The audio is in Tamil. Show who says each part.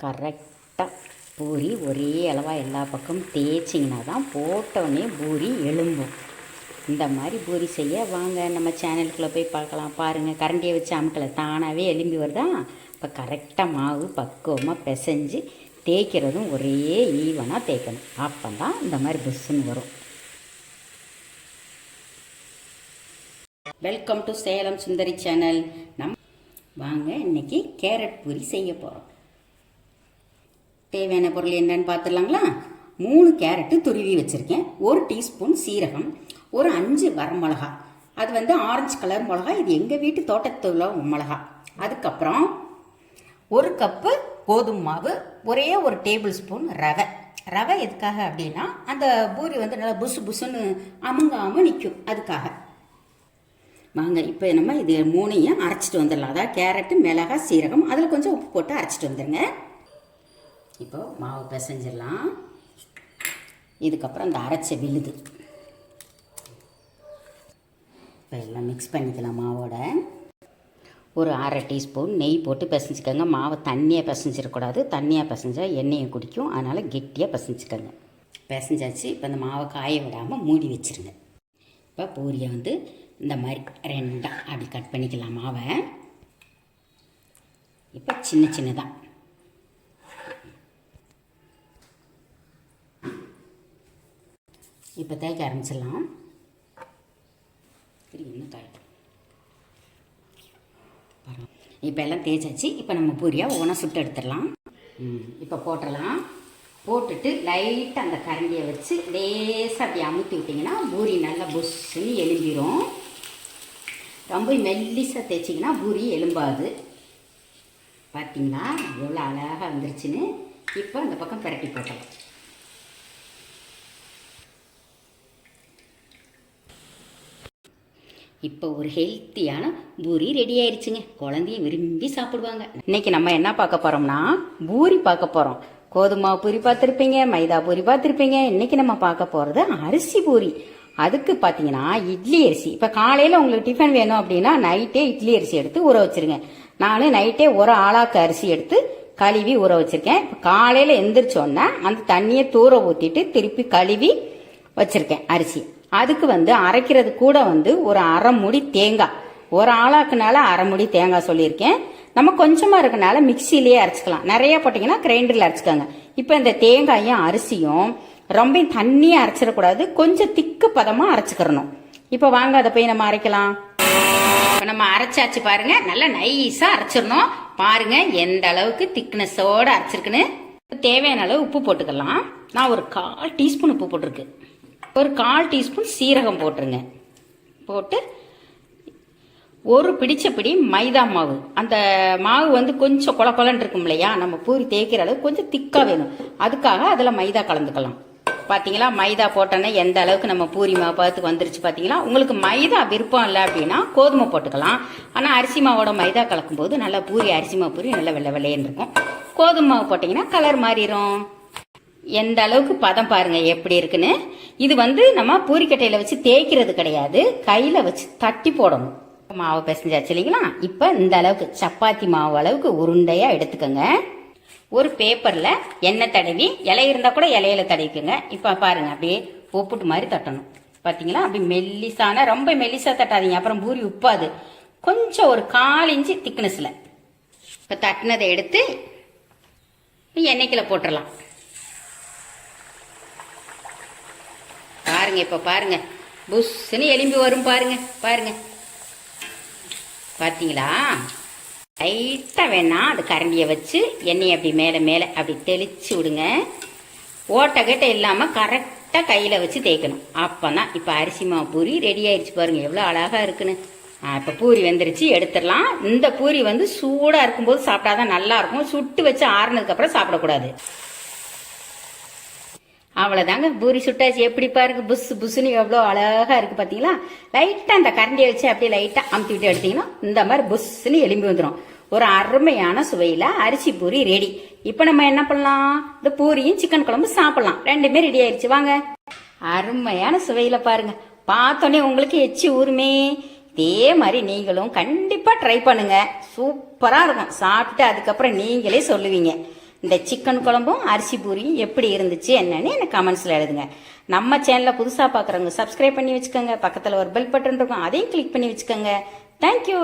Speaker 1: கரெக்டாக பூரி ஒரே அளவாக எல்லா பக்கமும் தேய்ச்சிங்கன்னா தான் போட்டோடனே பூரி எலும்பும். இந்த மாதிரி பூரி செய்ய வாங்க நம்ம சேனலுக்குள்ளே போய் பார்க்கலாம். பாருங்கள், கரண்டியை வச்சு அமுக்கலை, தானாகவே எலும்பி வருதா. இப்போ கரெக்டாக மாவு பக்குவமாக பிசைஞ்சு தேய்க்கிறதும் ஒரே ஈவனாக தேய்க்கணும். அப்போ தான் இந்த மாதிரி புஷ்ஷுன்னு வரும். Welcome to Salem Sundari channel. வாங்க இன்னைக்கு கேரட் பூரி செய்ய போகிறோம். தேவையான பொருள் என்னன்னு பார்த்துடலாங்களா. 3 கேரட்டு துருவி வச்சுருக்கேன், 1 டீஸ்பூன் சீரகம், ஒரு 5 வரமிளகா, அது ஆரஞ்சு கலர் மிளகா, இது எங்கள் வீட்டு தோட்டத்தில் மிளகா. அதுக்கப்புறம் 1 கப்பு கோதுமை மாவு, ஒரே 1 டேபிள் ஸ்பூன் ரவை எதுக்காக அப்படின்னா அந்த பூரி நல்லா புசு புசுன்னு அமுங்காமல் நிற்கும், அதுக்காக. வாங்க இப்போ நம்ம இது 3ஐயும் அரைச்சிட்டு வந்துடலாம். அதாவது கேரட்டு, மிளகாய், சீரகம், அதில் கொஞ்சம் உப்பு போட்டு அரைச்சிட்டு வந்துடுங்க. இப்போ மாவு பிசைஞ்சிடலாம். இதுக்கப்புறம் அந்த அரைச்ச விழுது இப்போ எல்லாம் மிக்ஸ் பண்ணிக்கலாம். மாவோட ஒரு 1/2 டீஸ்பூன் நெய் போட்டு பிசைஞ்சிக்கோங்க. மாவை தண்ணியாக பிசைஞ்சிடக்கூடாது, தண்ணியாக பிசைஞ்சால் எண்ணெயை குடிக்கும், அதனால் கெட்டியாக பிசைஞ்சிக்கோங்க. பிசைஞ்சாச்சு. இப்போ இந்த மாவை காய விடாமல் மூடி வச்சுருங்க. இப்போ பூரியை இந்த மாதிரி 2 அப்படி கட் பண்ணிக்கலாம் மாவை. இப்போ சின்னதாக இப்போ தேய்க்க ஆரம்பிச்சிடலாம். இன்னும் காய்ட்டும். இப்போ எல்லாம் தேய்ச்சாச்சு. இப்போ நம்ம பூரியாக ஒவ்வொன்றா சுட்டு எடுத்துடலாம். இப்போ போட்டுடலாம். போட்டுட்டு லைட்டாக அந்த கரண்டியை வச்சு லேசாக அப்படி அமுத்தி விட்டிங்கன்னா பூரி நல்லா புஷ்ஷுன்னு எலும்பிடும். ரொம்ப மெல்லிசாக தேய்ச்சிங்கன்னா பூரி எலும்பாது. பார்த்தீங்களா எவ்வளோ அழகாக வந்துருச்சுன்னு. இப்போ அந்த பக்கம் பிரட்டி போட்டலாம். இப்போ ஒரு ஹெல்த்தியான பூரி ரெடி ஆயிடுச்சுங்க. குழந்தையும் விரும்பி சாப்பிடுவாங்க. இன்னைக்கு நம்ம என்ன பார்க்க போகிறோம்னா பூரி பார்க்க போகிறோம். கோதுமை பூரி பார்த்துருப்பீங்க, மைதா பூரி பார்த்துருப்பீங்க. இன்னைக்கு நம்ம பார்க்க போகிறது அரிசி பூரி. அதுக்கு பார்த்தீங்கன்னா இட்லி அரிசி. இப்போ காலையில் உங்களுக்கு டிஃபன் வேணும் அப்படின்னா நைட்டே இட்லி அரிசி எடுத்து ஊற வச்சிருங்க. நான் நைட்டே ஒரு ஆளாக்கு அரிசி எடுத்து கழுவி ஊற வச்சிருக்கேன். இப்போ காலையில் எந்திரிச்சோன்னா அந்த தண்ணியை தூர ஊற்றிட்டு திருப்பி கழுவி வச்சிருக்கேன் அரிசி. அதுக்கு அரைக்கிறது கூட ஒரு 1/2 மூடி தேங்காய், ஒரு ஆளாக்குனால 1/2 மூடி தேங்காய் சொல்லியிருக்கேன். நம்ம கொஞ்சமாக இருக்கனால மிக்சிலேயே அரைச்சிக்கலாம். நிறைய போட்டிங்கன்னா கிரைண்டரில் அரைச்சிக்கோங்க. இப்போ இந்த தேங்காயும் அரிசியும் ரொம்ப தண்ணியாக அரைச்சிடக்கூடாது, கொஞ்சம் திக்கு பதமாக அரைச்சிக்கிறணும். இப்போ வாங்க அதை போய் நம்ம அரைக்கலாம். இப்போ நம்ம அரைச்சாச்சு பாருங்க, நல்லா நைஸாக அரைச்சிடணும். பாருங்க எந்த அளவுக்கு திக்னஸோட அரைச்சிருக்குன்னு. தேவையான அளவு உப்பு போட்டுக்கலாம். நான் ஒரு 1/4 டீஸ்பூன் உப்பு போட்டிருக்கு. ஒரு 1/4 டீஸ்பூன் சீரகம் போட்டுருங்க. போட்டு ஒரு பிடி மைதா மாவு. அந்த மாவு கொஞ்சம் கொல கொலன்னு இருக்கும் இல்லையா, நம்ம பூரி தேய்க்கிற அளவு கொஞ்சம் திக்காக வேணும், அதுக்காக அதில் மைதா கலந்துக்கலாம். பார்த்தீங்களா மைதா போட்டோன்னே எந்த அளவுக்கு நம்ம பூரி மாவு பார்த்து வந்துருச்சு பார்த்தீங்களா. உங்களுக்கு மைதா விருப்பம் இல்லை அப்படின்னா கோதுமை போட்டுக்கலாம். ஆனால் அரிசி மாவோட மைதா கலக்கும்போது நல்லா பூரி, அரிசி மாவு பூரி நல்லா வெள்ளை வெள்ளையன்னு இருக்கும். கோதுமை மாவு போட்டிங்கன்னா கலர் மாறிடும். எந்த அளவுக்கு பதம் பாருங்க எப்படி இருக்குன்னு. இது நம்ம பூரிக்கட்டையில வச்சு தேய்க்கிறது கிடையாது, கையில வச்சு தட்டி போடணும். மாவு பிசைஞ்சாச்சு இல்லைங்களா. இப்ப இந்த அளவுக்கு சப்பாத்தி மாவு அளவுக்கு உருண்டையா எடுத்துக்கோங்க. ஒரு பேப்பர்ல எண்ணெய் தடவி, இலை இருந்தா கூட இலையில தடவிக்குங்க. இப்ப பாருங்க அப்படியே ஒப்புட்டு மாதிரி தட்டணும். பாத்தீங்களா, அப்படி மெல்லிசான, ரொம்ப மெல்லிசா தட்டாதீங்க, அப்புறம் பூரி உப்பாது. கொஞ்சம் ஒரு 1/4 இன்ச்சு திக்னஸ்ல இப்ப தட்டினதை எடுத்து எண்ணெய்க்குள்ள போட்டுடலாம். பாருங்க இப்ப பாருங்க புஷ்ன்னு எலும்பி வரும். பாருங்க பார்த்தீங்களா. லைட்டா வேணா அது கரண்டியை வச்சு எண்ணெயை அப்படி மேலே அப்படி தெளிச்சு விடுங்க. ஓட்டக்கட்டை இல்லாம கரெக்டா கையில வச்சு தேய்க்கணும். அப்பதான் இப்ப அரிசி மாவு பூரி ரெடி ஆயிடுச்சு. பாருங்க எவ்வளவு அழகா இருக்குன்னு. இப்ப பூரி வெந்துருச்சு, எடுத்துடலாம். இந்த பூரி சூடா இருக்கும்போது சாப்பிட்டாதான் நல்லா இருக்கும். சுட்டு வச்சு ஆறுனதுக்கு அப்புறம் சாப்பிடக்கூடாது. அவ்வளோதாங்க, பூரி சுட்டாச்சு. எப்படி பாருங்க புஷ் புஷ்ன்னு எவ்வளோ அழகா இருக்கு பார்த்தீங்களா. லைட்டாக அந்த கரண்டியை வச்சு அப்படியே லைட்டாக அமுத்தி விட்டு எடுத்தீங்கன்னா இந்த மாதிரி புஷ்ன்னு எலும்பி வந்துடும். ஒரு அருமையான சுவையில் அரிசி பூரி ரெடி. இப்போ நம்ம என்ன பண்ணலாம், இந்த பூரியும் சிக்கன் குழம்பு சாப்பிடலாம். 2மே ரெடி ஆயிடுச்சு. வாங்க. அருமையான சுவையில் பாருங்க, பார்த்தோன்னே உங்களுக்கு எச்சி ஊருமே. இதே மாதிரி நீங்களும் கண்டிப்பாக ட்ரை பண்ணுங்க. சூப்பராக இருக்கும். சாப்பிட்டு அதுக்கப்புறம் நீங்களே சொல்லுவீங்க. இந்த சிக்கன் குழம்பும் அரிசி பூரியும் எப்படி இருந்துச்சு என்னன்னு எனக்கு கமெண்ட்ஸில் எழுதுங்க. நம்ம சேனலை புதுசாக பார்க்குறவங்க சப்ஸ்கிரைப் பண்ணி வச்சுக்கோங்க. பக்கத்தில் ஒரு பெல் பட்டன் இருக்கும், அதையும் கிளிக் பண்ணி வச்சுக்கோங்க. தேங்க்யூ.